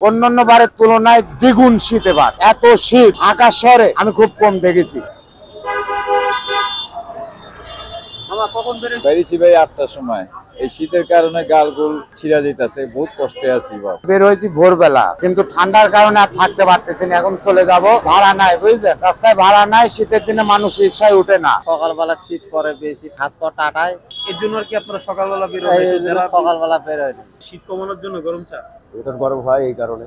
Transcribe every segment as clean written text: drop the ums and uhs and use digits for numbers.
অন্যান্য বারের তুলনায় দ্বিগুণ শীত এবার। এত শীত ঢাকা শহরে আমি খুব কম দেখেছি। বেরিয়েছি ভাই 8টার সময়। এই শীতের কারণে গালগুল ছিঁড়া যেতেছে, বহুত কষ্টে আছি বাপ। বের হয়েছি ভোরবেলা, কিন্তু ঠান্ডার কারণে আর থাকতে পারতেছি না। এখন চলে যাব, ভাড়া নাই বুঝছেন, রাস্তায় ভাড়া নাই। শীতের দিনে মানুষ রিক্সায় উঠে না। সকালবেলা শীত পরে বেশি, হাত পা টাটায়। এর জন্য আর কি আপনারা সকালবেলা বের এই জন্য সকালবেলা বের হয় না। শীত কমানোর জন্য গরম চা। এটা গরম হয় এই কারণে।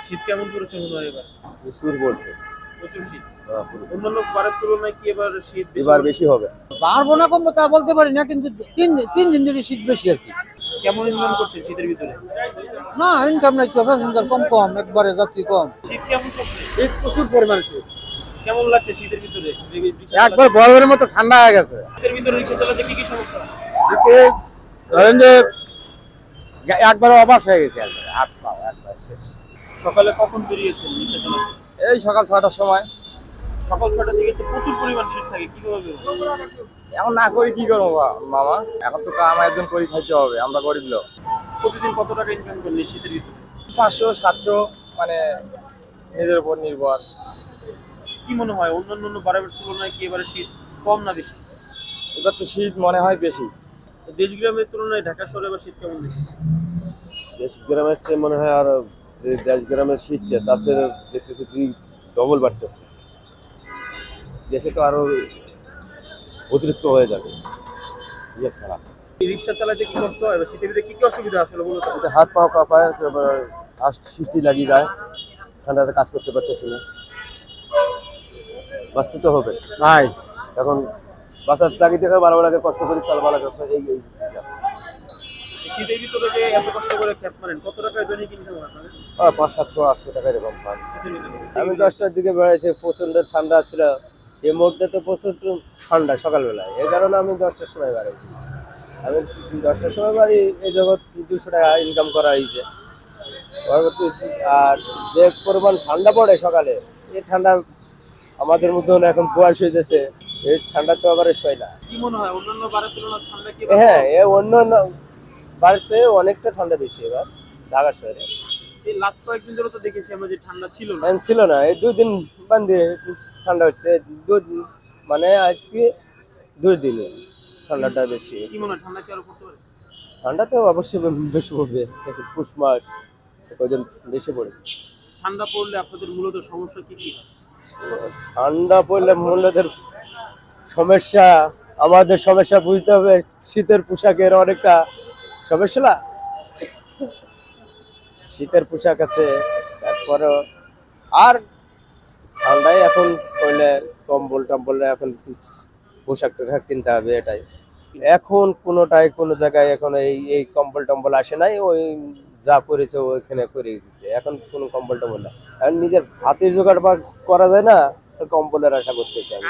শীত কেমন পড়েছে মনে হয় এবার? প্রচুর পড়ছে, প্রচুর শীত। অন্যান্য বারের তুলনায় কি এবার শীত এবার বেশি হবে। পারবো না কমবো তা বলতে পারি না, কিন্তু তিন দিন ধরে শীত বেশি আর কি। কেমন ইনকাম করছেন শীতের ভিতরে? না ইনকাম নাই তো, প্যাসেঞ্জার কম একবারে যাত্রী কম। শীত কেমন করছে? শীত প্রচুর পরিমাণে শীত। কেমন লাগছে শীতের ভিতরে? একবার গরমের মতো ঠান্ডা হয়ে গেছে। শীতের ভিতরে রিক্সা চালাতে কি কি সমস্যা? ধরেন যে একবার অবাস হয়ে গেছে, একবার শেষ। সকালে কখন বেরিয়েছেন রিক্সা চালাতে? এই সকাল 6টার সময়। সকাল 6টা থেকে তো প্রচুর পরিমাণ শীত থাকে, কিভাবে বেরোবেন? এখন না করি কি করবো মামা, এখন তো কাম একজন করি খাইতে হবে, আমরা গরিব লোক। প্রতিদিন কত টাকা ইনকাম করেন এই শীতের ভিতরে? 500-700, মানে নিজের উপর নির্ভর। কি মনে হয় অন্যান্য বারের তুলনায় কি এবারে শীত কম না বেশি? এবার তো শীত মনে হয় বেশি। দেশ গ্রামের তুলনায় ঢাকা শহরে এবার শীত কেমন বেশি? দেশ গ্রামের চেয়ে মনে হয় আর যে দেশ গ্রামের শীতটা তার চেয়ে দেখতেছি ডবল বাড়তেছে। দেশে তো আরো অতিরিক্ত হয়ে যাবে ইয়ে ছাড়া। রিক্সা চালাতে কি কষ্ট হয়? শীতের ভিতরে কি কি অসুবিধা আসলে বলতো? এতে হাত পাও কাঁপায়, সৃষ্টি লাগিয়ে যায়, ঠান্ডাতে কাজ করতে পারতেছি না। বাঁচতে তো হবে নাই এখন, বাঁচার তাগিদে বারবার আগে কষ্ট করে চালবালা করছে। এই শীতের ভিতরে যে এত কষ্ট করে খ্যাপ মারেন, কত টাকায় দৈনিক ইনকাম হয় আপনাদের? 500-700-800 টাকা এরকম পাই। আমি 10টার দিকে বেড়াইছি, প্রচন্ড ঠান্ডা ছিল। সে মুহূর্তে তো প্রচুর ঠান্ডা সকালবেলায়, এই কারণে আমি 10টার সময় বেড়াইছি। আমি 10টার সময় বাড়ি, এই জগৎ 200 টাকা ইনকাম করা হয়েছে। আর যে পরিমাণ ঠান্ডা পড়ে সকালে, এই ঠান্ডা আমাদের মধ্যে এখন বয়স হয়ে যাচ্ছে, এই ঠান্ডা তো আবার শোয় না। কি মনে হয় অন্যান্য বারের তুলনায় ঠান্ডা কি? হ্যাঁ, অন্য বাড়িতে অনেকটা ঠান্ডা বেশি এবার ঢাকা শহরে। এই লাস্ট কয়েকদিন ধরে তো দেখেছি আমরা যে ঠান্ডা ছিল না। ছিল না, এই 2 দিন বান্ধে ঠান্ডা হচ্ছে। মানে আজকে 2 দিনে ঠান্ডাটা বেশি। কি মনে হয় ঠান্ডা কি আরো পড়তে পারে? ঠান্ডা তো অবশ্যই বেশি পড়বে, পুষ মাস কদিন বেশি পড়ে। ঠান্ডা পড়লে আপনাদের মূলত সমস্যা কি কি হয়? ঠান্ডা পড়লে মূল্যদের সমস্যা, আমাদের সমস্যা বুঝতে হবে। শীতের পোশাকের অনেকটা সমস্যা, শীতের পোশাক আছে, তারপরে আর ঠান্ডায় এখন করলে কম্বল টম্বল, এখন পোশাক টোশাক কিনতে হবে। এটাই এখন কোনো জায়গায় এখন এই কম্বল টম্বল আসে নাই, ওই যা করেছে ওইখানে করে দিচ্ছে। এখন কোনো কম্বল টম্বল না, এখন নিজের হাতের জোগাড় করা যায় না, কম্বলের আশা করতেছে।